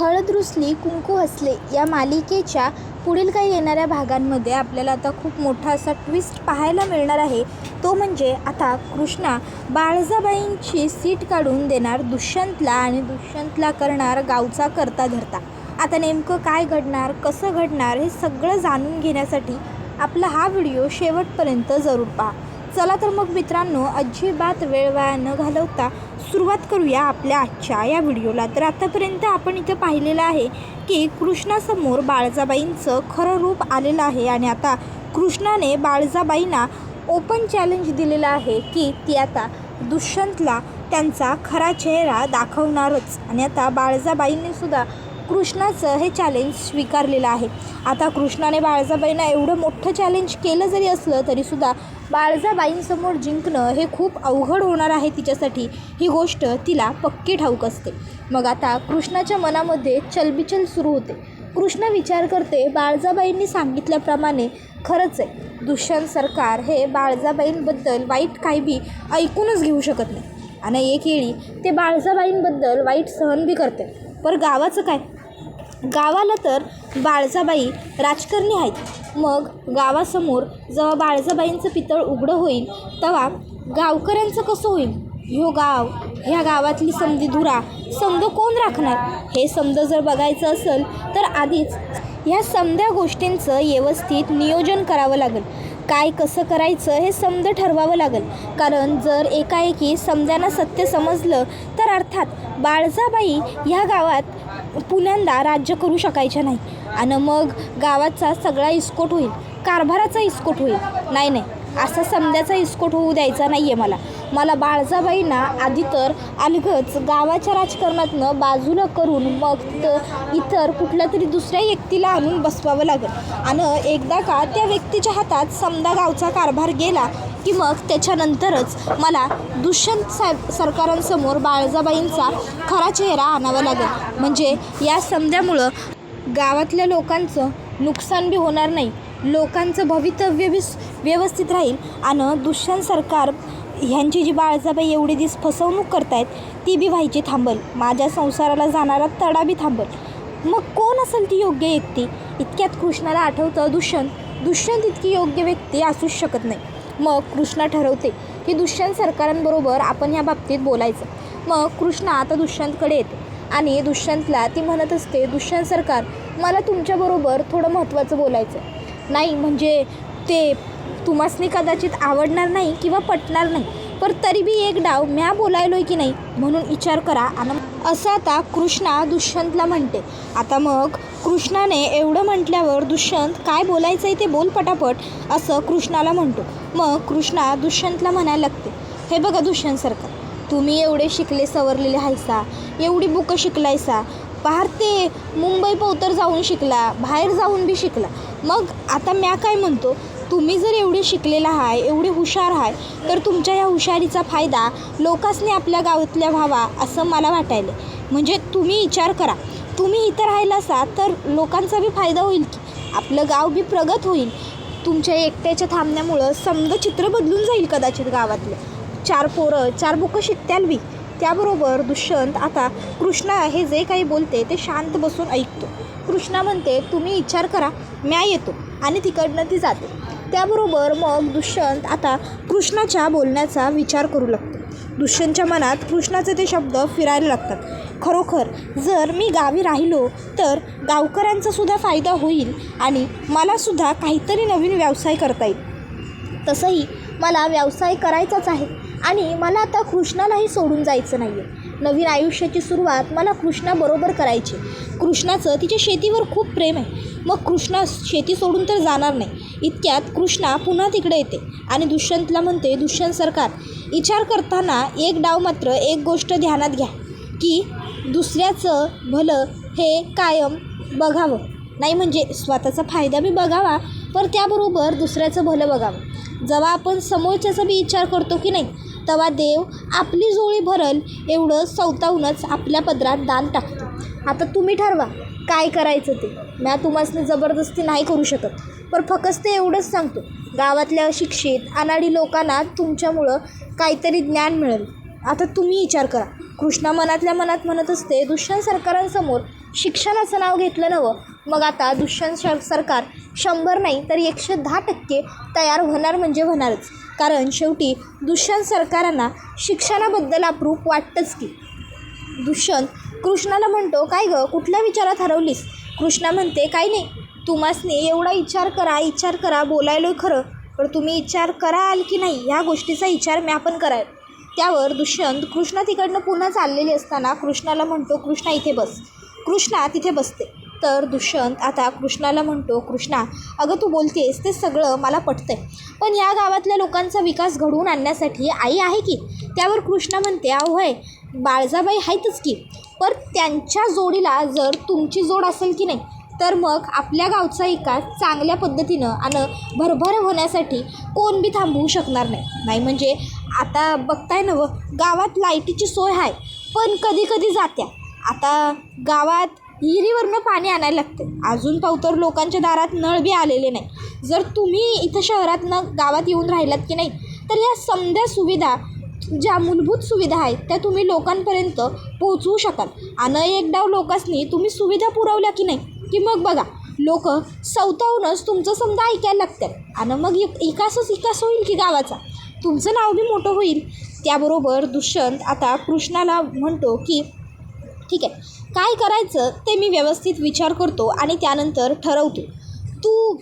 हळद रुसली कुंकू हसले या मालिकेच्या पुढील काही येणाऱ्या भागांमध्ये आपल्याला आता खूप मोठा असा ट्विस्ट पाहायला मिळणार आहे. तो म्हणजे आता कृष्णा बाळजाबाईंची सीट काढून देणार दुष्यंतला आणि दुष्यंतला करणार गावचा करता धरता. आता नेमकं काय घडणार, कसं घडणार हे सगळं जाणून घेण्यासाठी आपला हा व्हिडिओ शेवटपर्यंत जरूर पहा. चला तर मग मित्रांनो, अजिबात वेळ वाया न घालवता सुरुवात करूया आपल्या आजच्या या व्हिडिओला. तर आतापर्यंत आपण इथं पाहिलेलं आहे की कृष्णासमोर बाळजाबाईंचं खरं रूप आलेलं आहे आणि आता कृष्णाने बाळजाबाईंना ओपन चॅलेंज दिलेलं आहे की ती आता दुष्यंतला त्यांचा खरा चेहरा दाखवणारच. आणि आता बाळजाबाईंनी सुद्धा कृष्णाचं हे चॅलेंज स्वीकारलेलं आहे. आता कृष्णाने बाळजाबाईंना एवढं मोठं चॅलेंज केलं जरी असलं तरीसुद्धा बाळजाबाईंसमोर जिंकणं हे खूप अवघड होणार आहे तिच्यासाठी. ही गोष्ट तिला पक्की ठाऊक असते. मग आता कृष्णाच्या मनामध्ये चलबिचल सुरू होते. कृष्ण विचार करते, बाळजाबाईंनी सांगितल्याप्रमाणे खरंच आहे, दुष्यंत सरकार हे बाळजाबाईंबद्दल वाईट काही बी ऐकूनच घेऊ शकत नाही आणि एकेळी ते बाळजाबाईंबद्दल वाईट सहन बी करते. पण गावाचं काय, गावाला तर बाळजाबाई राजकारणी आहेत. मग गावासमोर जेव्हा बाळजाबाईंचं पितळ उघडं होईल तेव्हा गावकऱ्यांचं कसं होईल? गाव, ह्या गावातली समधी धुरा समद कोण राखणार? हे समद जर बघायचं असेल तर आधीच ह्या समध्या गोष्टींचं व्यवस्थित नियोजन करावं लागेल. काय कसं करायचं हे समद ठरवावं लागेल. कारण जर एकाएकी समध्यांना सत्य समजलं तर अर्थात बाळजाबाई ह्या गावात पुण्यांदा राज्य करू शकायच्या नाही आणि मग गावाचा सगळा इस्कोट होईल, कारभाराचा इस्कोट होईल. नाही, असा समध्याचा इस्कोट होऊ द्यायचा नाही आहे मला बाळजाबाईंना आधी तर अलगच गावाच्या राजकारणातनं बाजूला करून मग इतर कुठल्या तरी दुसऱ्या व्यक्तीला आणून बसवावं लागेल आणि एकदा का त्या व्यक्तीच्या हातात समधा गावचा कारभार गेला की मग त्याच्यानंतरच मला दुष्यंत सरकारांसमोर बाळजाबाईंचा खरा चेहरा आणावा लागेल. म्हणजे या समध्यामुळं गावातल्या लोकांचं नुकसान बी होणार नाही, लोकांचं भवितव्य बी व्यवस्थित राहील आणि दुष्यंत सरकार ह्यांची जी बाळजाबाई एवढे दिवस फसवणूक करतायत ती बी व्हायची थांबल, माझ्या संसाराला जाणारा तडा बी थांबल. मग कोण असेल ती योग्य व्यक्ती? इतक्यात कृष्णाला आठवतं दुष्यंत इतकी योग्य व्यक्ती असूच शकत नाही. मग कृष्णा ठरवते की दुष्यंत सरकारांबरोबर आपण ह्या बाबतीत बोलायचं. मग कृष्णा आता दुष्यंतकडे येते आणि दुष्यंतला ती म्हणत असते, दुष्यंत सरकार, मला तुमच्याबरोबर थोडं महत्त्वाचं बोलायचं. नाही म्हणजे ते तुम्हासनी कदाचित आवडणार नाही किंवा पटणार नाही, पण तरी बी एक डाव म्या बोलायलोय की नाही म्हणून विचार करा आणि असं आता कृष्णा दुष्यंतला म्हणते. आता मग कृष्णाने एवढं म्हटल्यावर दुष्यंत काय बोलायचं आहे ते बोल पटापट असं कृष्णाला म्हणतो. मग कृष्णा दुष्यंतला म्हणायला लागते, हे बघा दुष्यंत सरकार, तुम्ही एवढे शिकले सवरलेले हायसा, एवढी बुकं शिकलायसा, बाहेर ते मुंबई पवतर जाऊन शिकला, बाहेर जाऊन बी शिकला. मग आता म्या काय म्हणतो, तुम्ही जर एवढे शिकलेला आहे, एवढे हुशार आहे, तर तुमच्या या हुशारीचा फायदा लोकांनी आपल्या गावातल्या व्हावा असं मला वाटायलं. म्हणजे तुम्ही विचार करा, तुम्ही इथं राहिला असा तर लोकांचा बी फायदा होईल की आपलं गाव बी प्रगत होईल. तुमच्या एकट्याच्या थांबण्यामुळं समजा चित्र बदलून जाईल कदाचित गावातलं. 4 पोरं 4 बुकं शिकत्याल बी. त्याबरोबर दुष्यंत आता कृष्णा हे जे काही बोलते ते शांत बसून ऐकतो. कृष्णा म्हणते, तुम्ही विचार करा, म्या येतो आणि तिकडनं ती जाते. त्याबरोबर मग दुष्यंत आता कृष्णाच्या बोलण्याचा विचार करू लागतो. दुष्यंतच्या मनात कृष्णाचे ते शब्द फिरायला लागतात. खरोखर जर मी गावी राहिलो तर गावकऱ्यांचा सुद्धा फायदा होईल आणि मलासुद्धा काहीतरी नवीन व्यवसाय करता येईल. तसंही मला व्यवसाय करायचाच आहे आणि मला आता कृष्णालाही सोडून जायचं नाही आहे. नवीन आयुष्याची सुरुवात मला कृष्णाबरोबर करायची. कृष्णाचं तिच्या शेतीवर खूप प्रेम आहे. मग कृष्णा शेती सोडून तर जाणार नाही. इतक्यात कृष्णा पुन्हा तिकडे येते आणि दुष्यंतला म्हणते, दुष्यंत सरकार, विचार करताना एक डाव मात्र एक गोष्ट ध्यानात घ्या की दुसऱ्याचं भलं हे कायम बघावं. नाही म्हणजे स्वतःचा फायदा बी बघावा, पण त्याबरोबर दुसऱ्याचं भलं बघावं. जेव्हा आपण समोरच्याचा बी विचार करतो की नाही, तेव्हा देव आपली जोळी भरल एवढं स्वतःहूनच आपल्या पदरात दान टाकतो. आता तुम्ही ठरवा काय करायचं ते. म्या तुम्हाला जबरदस्ती नाही करू शकत, पण फक्त एवढंच सांगतो, गावातल्या अशिक्षित अनाडी लोकांना तुमच्यामुळं काहीतरी ज्ञान मिळेल. आता तुम्ही विचार करा, कृष्णा मनातल्या मनात म्हणत असते, दुष्यंत सरकारांसमोर शिक्षणाचं नाव घेतलं नवं, मग आता दुष्यंत सरकार 100 नाही तर 110% तयार होणार म्हणजे होणारच. कारण शेवटी दुष्यंत सरकारांना शिक्षणाबद्दल अप्रूप वाटतंच की. दुष्यंत कृष्णाला म्हणतो, काय गं कुठल्या विचारात हरवलीस? कृष्णा म्हणते, काही नाही, तुम्हासनी एवढा विचार करा बोलायलोय खरं, पण तुम्ही विचार कराल की नाही ह्या गोष्टीचा विचार मी आपण कराल. त्यावर दुष्यंत कृष्णा तिकडनं पुन्हा चाललेली असताना कृष्णाला म्हणतो, कृष्णा इथे बस. कृष्णा तिथे बसते. तर दुष्यंत आता कृष्णाला म्हणतो, कृष्णा अगं तू बोलतेस ते सगळं मला पटतंय, पण या गावातल्या लोकांचा विकास घडवून आणण्यासाठी आई आहे की. त्यावर कृष्णा म्हणते, होय बाळजाबाई आहेतच की, पण त्यांच्या जोडीला जर तुमची जोड असेल की नाही तर मग आपल्या गावचा विकास चांगल्या पद्धतीनं आणि भरभर होण्यासाठी कोण बी थांबवू शकणार नाही. म्हणजे आता बघताय ना गावात लाईटीची सोय आहे, पण कधी कधी जात्या. आता गावात विहिरीवरनं पाणी आणायला लागते, अजून पावतर लोकांच्या दारात नळ बी आलेले नाही. जर तुम्ही इथं शहरातनं गावात येऊन राहिलात की नाही तर या समध्या सुविधा ज्या मूलभूत सुविधा आहेत त्या तुम्ही लोकांपर्यंत पोहोचवू शकाल. आणि एक डाव लोकांनी तुम्ही सुविधा पुरवल्या की नाही की मग बघा लोक स्वतःहूनच तुमचं समजा ऐकायला लागतात आणि मग विकास होईल की गावाचा, तुमचं नाव बी मोठं होईल. त्याबरोबर दुष्यंत आता कृष्णाला म्हणतो की ठीक आहे, काय करायचं ते मी व्यवस्थित विचार करतो आणि त्यानंतर ठरवतो. तू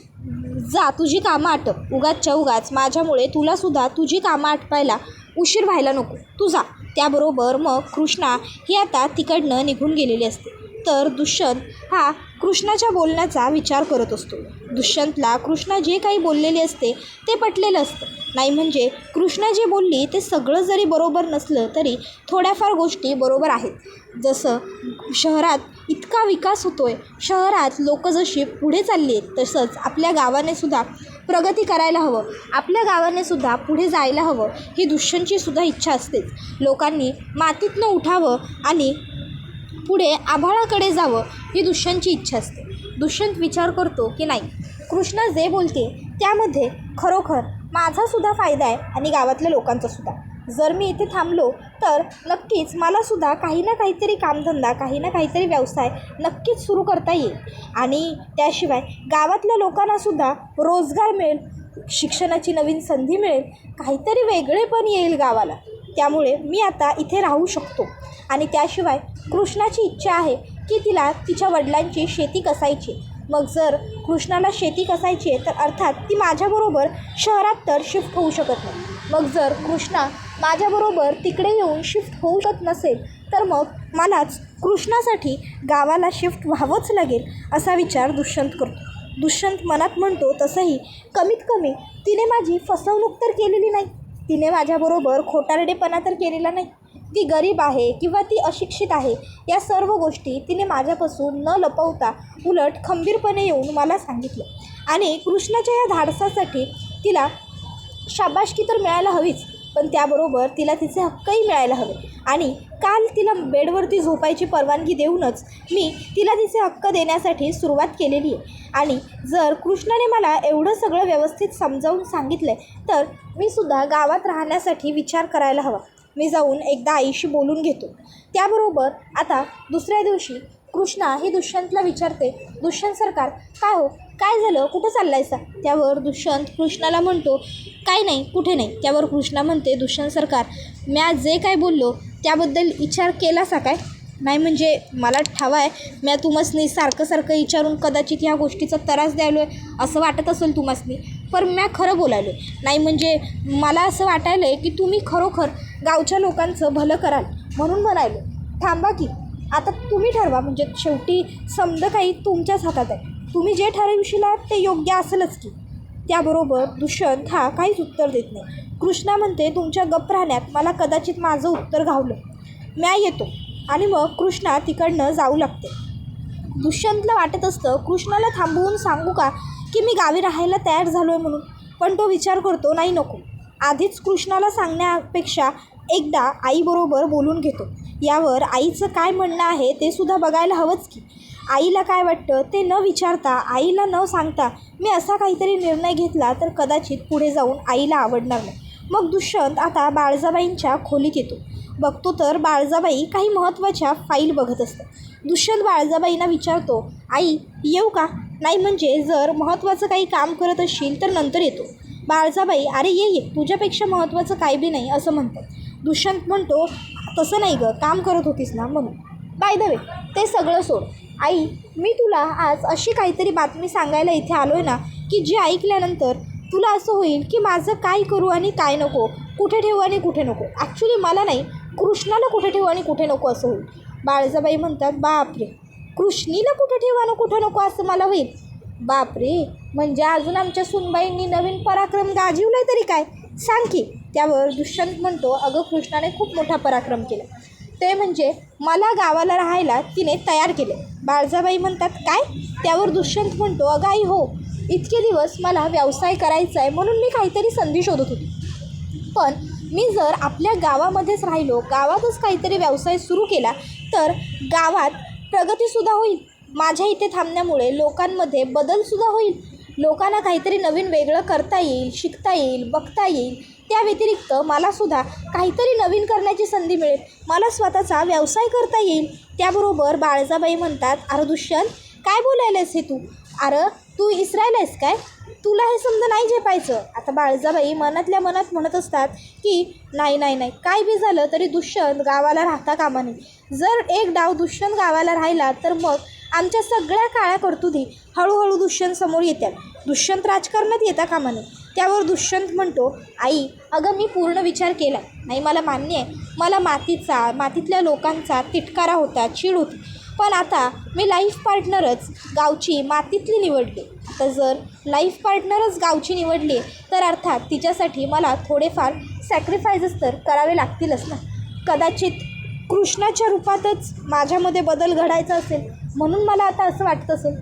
जा, तुझी कामं आटप, उगाचच्या उगाच माझ्यामुळे तुलासुद्धा तुझी कामं आटपायला उशीर व्हायला नको, तू जा. त्याबरोबर मग कृष्णा ही आता तिकडनं निघून गेलेली असते. तर दुष्यंत हा कृष्णाच्या बोलण्याचा विचार करत असतो. दुष्यंतला कृष्णा जे काही बोललेले असते ते पटलेलं असतं. नाही म्हणजे कृष्णा जे बोलली ते सगळं जरी बरोबर नसलं तरी थोड्याफार गोष्टी बरोबर आहेत. जसं शहरात इतका विकास होतो आहे, शहरात लोक जशी पुढे चालली आहेत तसंच आपल्या गावाने सुद्धा प्रगती करायला हवं, आपल्या गावाने सुद्धा पुढे जायला हवं, ही दुष्यंतची सुद्धा इच्छा असतेच. लोकांनी मातीतनं उठावं आणि पुढे आभाळाकडे जावं ही दुष्यंतची इच्छा असते. दुष्यंत विचार करतो की नाही, कृष्णा जे बोलते त्यामध्ये खरोखर माझासुद्धा फायदा आहे आणि गावातल्या लोकांचासुद्धा. जर मी इथे थांबलो तर नक्कीच मलासुद्धा काही ना काहीतरी कामधंदा, काही ना काहीतरी व्यवसाय नक्कीच सुरू करता येईल आणि त्याशिवाय गावातल्या लोकांनासुद्धा रोजगार मिळेल, शिक्षणाची नवीन संधी मिळेल, काहीतरी वेगळेपण येईल गावाला. त्यामुळे मी आता इथे राहू शकतो. आणि त्याशिवाय कृष्णाची इच्छा आहे की तिला तिच्या वडिलांची शेती कसायची. मग जर कृष्णाला शेती कसायची आहे तर अर्थात ती माझ्याबरोबर शहरात तर शिफ्ट होऊ शकत नाही. मग जर कृष्णा माझ्याबरोबर तिकडे येऊन शिफ्ट होऊ शकत नसेल तर मग मलाच कृष्णासाठी गावाला शिफ्ट व्हावंच लागेल असा विचार दुष्यंत करतो. दुष्यंत मनात म्हणतो, तसंही कमीत कमी तिने माझी फसवणूक तर केलेली नाही, तिने माझ्याबरोबर खोटारडेपणा तर केलेला नाही. ती गरीब आहे किंवा ती अशिक्षित आहे या सर्व गोष्टी तिने माझ्यापासून न लपवता उलट खंबीरपणे येऊन मला सांगितलं. आणि कृष्णाच्या या धाडसासाठी तिला शाबासकी तर मिळायला हवीच, पण त्याबरोबर तिला तिचे हक्कही मिळायला हवे. आणि काल तिला बेडवरती झोपायची परवानगी देऊनच मी तिला तिचे हक्क देण्यासाठी सुरुवात केलेली आहे. आणि जर कृष्णाने मला एवढं सगळं व्यवस्थित समजावून सांगितलं तर मी सुद्धा गावात राहण्यासाठी विचार करायला हवा. मी जाऊन एकदा आईशी बोलून घेतो. त्याबरोबर आता दुसऱ्या दिवशी कृष्णा ही दुष्यंतला विचारते, दुष्यंत सरकार काय हो, काय झालं, कुठं चाललायसा? त्यावर दुष्यंत कृष्णाला म्हणतो, काय नाही, कुठे नाही. त्यावर कृष्णा म्हणते, दुष्यंत सरकार मी आज जे काय बोललो त्याबद्दल विचार केलासा काय? नाही म्हणजे मला ठाव आहे मी तुम्हासनी सारखं विचारून कदाचित ह्या गोष्टीचा त्रास द्यायलो आहे असं वाटत असेल तुम्हासनी, पण मी खरं बोलायलो नाही. म्हणजे मला असं वाटायलं आहे की तुम्ही खरोखर गावच्या लोकांचं भलं कराल म्हणून म्हणायलो. थांबा की आता तुम्ही ठरवा, म्हणजे शेवटी समजा काही तुमच्याच हातात आहे, तुम्ही जे ठरवशीला ते योग्य असेलच की. त्याबरोबर दुष्यंत हा काहीच उत्तर देत नाही. कृष्णा म्हणते, तुमच्या गप्प राहण्यात मला कदाचित माझं उत्तर घावलं, म्या येतो. आणि मग कृष्णा तिकडनं जाऊ लागते. दुष्यंतला वाटत असतं कृष्णाला थांबवून सांगू का की मी गावी राहायला तयार झालो आहे म्हणून, पण तो विचार करतो नाही नको, आधीच कृष्णाला सांगण्यापेक्षा एकदा आईबरोबर बोलून घेतो. यावर आईचं काय म्हणणं आहे ते सुद्धा बघायला हवंच की. आईला काय वाटतं ते न विचारता, आईला न सांगता मी असा काहीतरी निर्णय घेतला तर कदाचित पुढे जाऊन आईला आवडणार नाही. मग दुष्यंत आता बाळजाबाईंच्या खोलीत येतो. बघतो तर बाळजाबाई काही महत्त्वाच्या फाईल बघत असतात. दुष्यंत बाळजाबाईंना विचारतो, आई येऊ का? नाही म्हणजे जर महत्त्वाचं काही काम करत असशील तर नंतर येतो. बाळजाबाई अरे ये, तुझ्यापेक्षा महत्त्वाचं काही बी नाही असं म्हणतात. दुष्यंत म्हणतो, तसं नाही गं, काम करत होतीस ना म्हणून. बाय द वे ते सगळं सोड. आई मी तुला आज अशी काहीतरी बातमी सांगायला इथे आलो आहे ना की जी ऐकल्यानंतर तुला असं होईल की माझं काय करू आणि काय नको, कुठे ठेवू आणि कुठे नको. ॲक्च्युली मला नाही, कृष्णाला कुठे ठेवू आणि कुठे नको असं होईल. बाळजाबाई म्हणतात, बापरे, कृष्णीला कुठे ठेवू आणि कुठे नको असं मला होईल? बापरे, म्हणजे अजून आमच्या सुनबाईंनी नवीन पराक्रम गाजवलाय तरी काय, सांग की. त्यावर दुष्यंत म्हणतो, अगं कृष्णाने खूप मोठा पराक्रम केला, ते म्हणजे मला गावाला राहायला तिने तयार केले. बाळजाबाई म्हणतात, काय? त्यावर दुष्यंत म्हणतो, अगं आई हो, इतके दिवस मला व्यवसाय करायचा आहे म्हणून मी काहीतरी संधी शोधत होती. पण मी जर आपल्या गावामध्येच राहिलो, गावातच काहीतरी व्यवसाय सुरू केला तर गावात प्रगतीसुद्धा होईल. माझ्या इथे थांबण्यामुळे लोकांमध्ये बदलसुद्धा होईल. लोकांना काहीतरी नवीन वेगळं करता येईल, शिकता येईल, बघता येईल. त्या व्यतिरिक्त मलासुद्धा काहीतरी नवीन करण्याची संधी मिळेल, मला स्वतःचा व्यवसाय करता येईल. त्याबरोबर बाळजाबाई म्हणतात, अरे दुष्यंत काय बोलायलायस हे तू? अरे तू इस्रायल आहेस काय? तुला हे समजा नाही झेपायचं. आता बाळजाबाई मनातल्या मनात म्हणत असतात की नाही, काय बी झालं तरी दुष्यंत गावाला राहता कामा नये. जर एक डाव दुष्यंत गावाला राहिला तर मग आमच्या सगळ्या काळ्या कर्तुती हळूहळू दुष्यंत समोर येतात. दुष्यंत राजकारणात येता कामा नये. त्यावर दुष्यंत म्हणतो, आई अगं मी पूर्ण विचार केला नाही, मला मान्य आहे, मला मातीतल्या लोकांचा तिटकारा होता, चीड होती. पण आता मी लाईफ पार्टनरच गावची मातीतली निवडली. आता जर लाईफ पार्टनरच गावची निवडली तर अर्थात तिच्यासाठी मला थोडेफार सॅक्रिफायसेस तर करावे लागतीलच ना. कदाचित कृष्णाच्या रूपातच माझ्यामध्ये बदल घडायचा असेल म्हणून मला आता असं वाटतं असेल,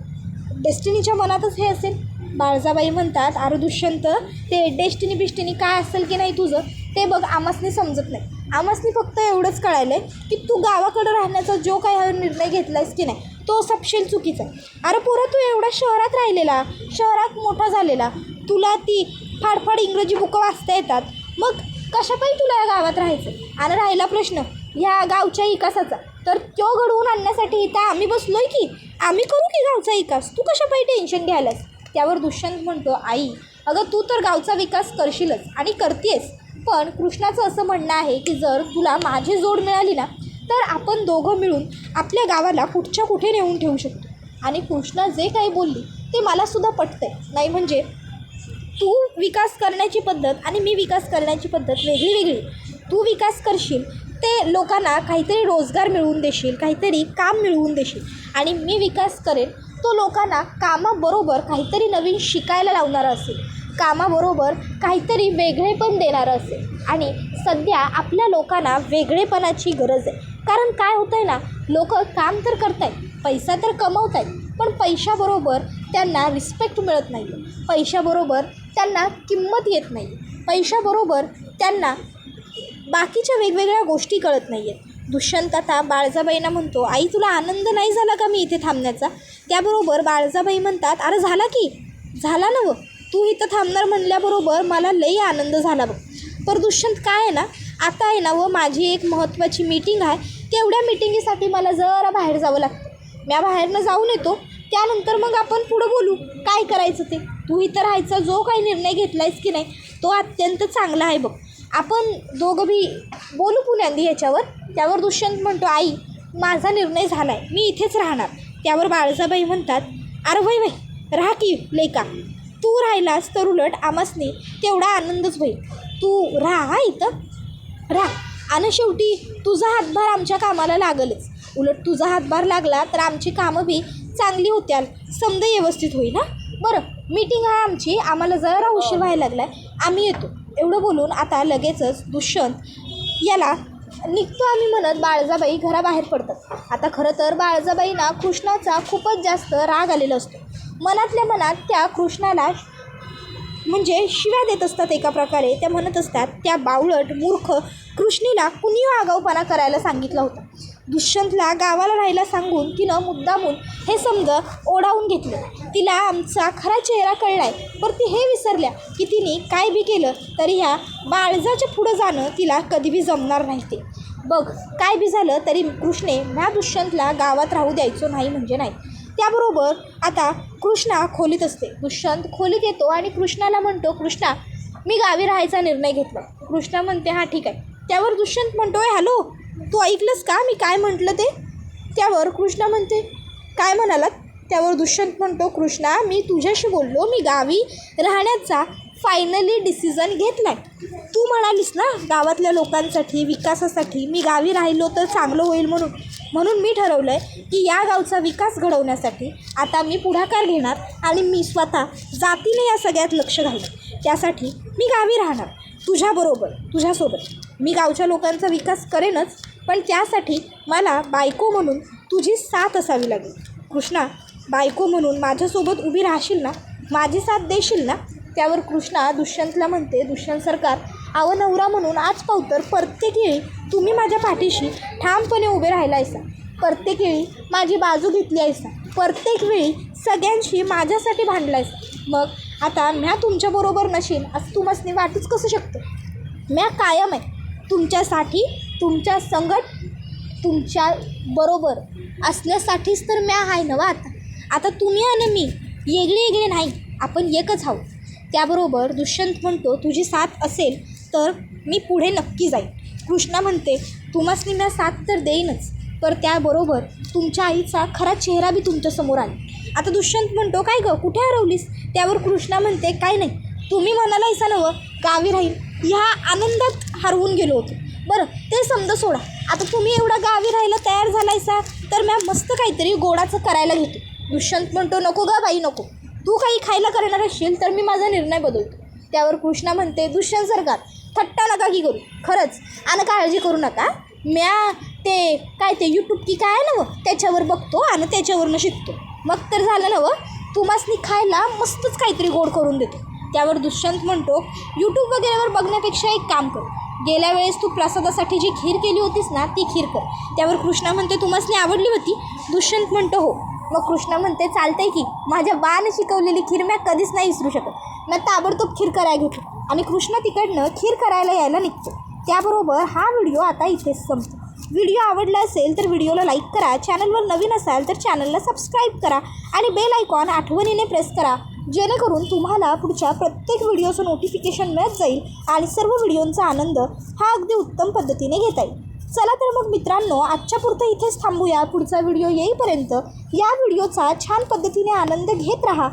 डेस्टिनीच्या मनातच हे असेल. बाळजाबाई म्हणतात, अरे दुष्यंत ते डेस्टिनी काय असेल की नाही तुझं ते बघ, आमासनी समजत नाही. आमासनी फक्त एवढंच कळालं आहे की तू गावाकडं राहण्याचा जो काही हा निर्णय घेतला आहेस की नाही तो सपशेल चुकीचा आहे. अरे पोरा, तू एवढा शहरात राहिलेला, शहरात मोठा झालेला, तुला ती फाडफाड इंग्रजी बुकं वाचता येतात, मग कशापायी तुला या गावात राहायचं? आणि राहिला प्रश्न ह्या गावच्या विकासाचा, तर तो घडवून आणण्यासाठी इथं आम्ही बसलोय की, आम्ही करू की गावचा विकास, तू कशापायी टेन्शन घ्यायलास? त्यावर दुष्यंत म्हणतो, आई अगं तू तर गावचा विकास करशीलच आणि करतेस, पण कृष्णाचं असं म्हणणं आहे की जर तुला माझी जोड मिळाली ना तर आपण दोघं मिळून आपल्या गावाला कुठच्या कुठे नेऊन ठेवू शकतो. आणि कृष्णा जे काही बोलली ते मलासुद्धा पटतंय. नाही म्हणजे तू विकास करण्याची पद्धत आणि मी विकास करण्याची पद्धत वेगळी. तू विकास करशील ते लोकांना काहीतरी रोजगार मिळवून देशील, काहीतरी काम मिळवून देशील, आणि मी विकास करेन तो लोकांना कामाबरोबर काहीतरी नवीन शिकायला लावणारा असेल, कामाबरोबर काहीतरी वेगळेपण देणारं असेल. आणि सध्या आपल्या लोकांना वेगळेपणाची गरज आहे. कारण काय होतं आहे ना, लोक काम तर करत आहेत, पैसा तर कमवत आहेत, पण पैशाबरोबर त्यांना रिस्पेक्ट मिळत नाही आहे, पैशाबरोबर त्यांना किंमत येत नाही, पैशाबरोबर त्यांना बाकीच्या वेगवेगळ्या गोष्टी कळत नाही आहेत. दुष्यंत आता बाळजाबाईंना म्हणतो, आई तुला आनंद नाही झाला का मी इथे थांबण्याचा? त्याबरोबर बाळजाबाई म्हणतात, अरे झाला की, झाला ना, तू इथं थांबणार म्हणल्याबरोबर मला लई आनंद झाला बघ. पर दुष्यंत काय आहे ना, आता आहे ना माझी एक महत्त्वाची मीटिंग आहे, तेवढ्या मीटिंगीसाठी मला जरा बाहेर जावं लागतं. मी बाहेरनं जाऊन येतो, त्यानंतर मग आपण पुढं बोलू काय करायचं ते. तू इथं राहायचा जो काही निर्णय घेतला आहेस की नाही तो अत्यंत चांगला आहे बघ, आपण दोघं बी बोलू पुण्यांदी याच्यावर. त्यावर दुष्यंत म्हणतो, आई माझा निर्णय झाला आहे, मी इथेच राहणार. त्यावर बाळजाबाई म्हणतात, अरे वय राहा की लेका, तू राहिलास तर उलट आमासनी तेवढा आनंदच होईल. तू राहा इथं राहा, आणि शेवटी तुझा हातभार आमच्या कामाला लागलच. उलट तुझा हातभार लागला तर आमची कामं बी चांगली होत्याल, समजा व्यवस्थित होईल. ना बरं, मीटिंग आहे आमची, आम्हाला जरा उशीर व्हायला लागला आहे, आम्ही येतो. एवढं बोलून आता लगेचच दुष्यंत याला निघतो आम्ही म्हणत बाळजाबाई घराबाहेर पडतात. आता खरं तर बाळजाबाईंना कृष्णाचा खूपच जास्त राग आलेला असतो. मनातल्या मनात त्या कृष्णाला म्हणजे शिव्या देत असतात. एका प्रकारे त्या म्हणत असतात, त्या बावळट मूर्ख कृष्णीला कुणी आगाऊपणा करायला सांगितला होता. दुष्यंतला गावाला राहायला सांगून तिनं मुद्दामून हे समज ओढावून घेतलं. तिला आमचा खरा चेहरा कळलाय, पण ती हे विसरल्या की तिने काय बी केलं तरी ह्या बाळजाच्या पुढं जाणं तिला कधी बी जमणार नाही. ते बघ, काय बी झालं तरी कृष्णे ह्या दुष्यंतला गावात राहू द्यायचो नाही म्हणजे नाही. त्याबरोबर आता कृष्णा खोलीत असते. दुष्यंत खोलीत येतो आणि कृष्णाला म्हणतो, कृष्णा मी गावी राहायचा निर्णय घेतला. कृष्णा म्हणते हां ठीक आहे. त्यावर दुष्यंत म्हणतोय, हॅलो तू ऐकलंस का मी काय म्हटलं ते? त्यावर कृष्णा म्हणते, काय म्हणालात? त्यावर दुष्यंत म्हणतो, कृष्णा मी तुझ्याशी बोललो, मी गावी राहण्याचा फायनली डिसिजन घेतला आहे. तू म्हणालीस ना गावातल्या लोकांसाठी विकासासाठी मी गावी राहिलो तर चांगलं होईल म्हणून मी ठरवलं आहे की या गावचा विकास घडवण्यासाठी आता मी पुढाकार घेणार आणि मी स्वतः जातीने या सगळ्यात लक्ष घालणार. त्यासाठी मी गावी राहणार तुझ्यासोबत. मी गावच्या लोकांचा विकास करेनच, पण त्यासाठी मला बायको म्हणून तुझी साथ असावी लागेल. कृष्णा, बायको म्हणून माझ्यासोबत उभी राहशील ना, माझी साथ देशील ना? त्यावर कृष्णा दुष्यंतला म्हणते, दुष्यंत सरकार नवरा म्हणून आज पावतर प्रत्येक वेळी तुम्ही माझ्या पाठीशी ठामपणे उभे राहिला आहेसा, प्रत्येक वेळी माझी बाजू घेतली आहेसा, प्रत्येक वेळी सगळ्यांशी माझ्यासाठी भांडला आहेसा. मग आता म्या तुमच्याबरोबर नशीन असं तुम्हाला वाटूच कसं शकतं? म्या कायम आहे तुमच्यासाठी, तुमच्या संगत, तुमच्या बरोबर असण्यासाठीच तर म्या आहे नवा. आता तुम्ही आणि मी वेगळे नाही, आपण एकच आहोत. त्याबरोबर दुष्यंत म्हणतो, तुझी साथ असेल तर मी पुढे नक्की जाईन. कृष्णा म्हणते, तुम्हासनी मी साथ तर देईनच, पर त्याबरोबर तुमच्या आईचा खरा चेहरा बी तुमच्यासमोर आला. आता दुष्यंत म्हणतो, काय गं कुठे हरवलीस? त्यावर कृष्णा म्हणते, काय नाही, तुम्ही म्हणालायसा नवं गावी राहील, ह्या आनंदात हरवून गेलो होतो. बरं ते समजा सोडा, आता तुम्ही एवढा गावी राहायला तयार झालायसा तर मी मस्त काहीतरी गोडाचं करायला घेतो. दुष्यंत म्हणतो, नको गा बाई नको, तू काही खायला करणार असशील तर मी माझा निर्णय बदलतो. त्यावर कृष्णा म्हणते, दुष्यंत सरकार थट्टा नका की करू, खरंच आणि काळजी करू नका. म्या ते यूट्यूब की काय आहे ना त्याच्यावर बघतो आणि त्याच्यावरनं शिकतो, मग तर झालं ना तुम्हासनी खायला मस्तच काहीतरी गोड करून देतो. त्यावर दुष्यंत म्हणतो, यूट्यूब वगैरेवर बघण्यापेक्षा एक काम कर, गेल्या वेळेस तू प्रसादासाठी जी खीर केली होतीस ना ती खीर कर. त्यावर कृष्णा म्हणते, तुम्हासनी आवडली होती? दुष्यंत म्हणतो, हो. मग कृष्णा म्हणते, चालतंय की, माझ्या बाने शिकवलेली खीर मी कधीच नाही विसरू शकत. मी ताबडतोब खीर करायला घेतो आणि कृष्णा तिकडनं खीर करायला यायला निघतो. त्याबरोबर हा व्हिडिओ आता इथेच संपतो. व्हिडिओ आवडला असेल तर व्हिडिओला लाईक करा, चॅनलवर नवीन असाल तर चॅनलला सबस्क्राईब करा आणि बेल आयकॉन आठवणीने प्रेस करा, जेणेकरून तुम्हाला पुढच्या प्रत्येक व्हिडिओचं नोटिफिकेशन मिळत जाईल आणि सर्व व्हिडिओंचा आनंद हा अगदी उत्तम पद्धतीने घेता येईल. चला तर मग मित्रांनो, आजच्या पुरतं इथेच थांबूया. पुढचा व्हिडिओ येईपर्यंत या व्हिडिओचा छान पद्धतीने आनंद घेत राहा.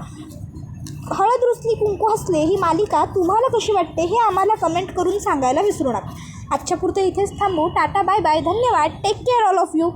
हळद रुसली कुंकू हसले ही मालिका तुम्हाला कशी वाटते हे आम्हाला कमेंट करून सांगायला विसरू नका. आजच्या पुरतं इथेच थांबू. टाटा बाय बाय, धन्यवाद, take care all of you.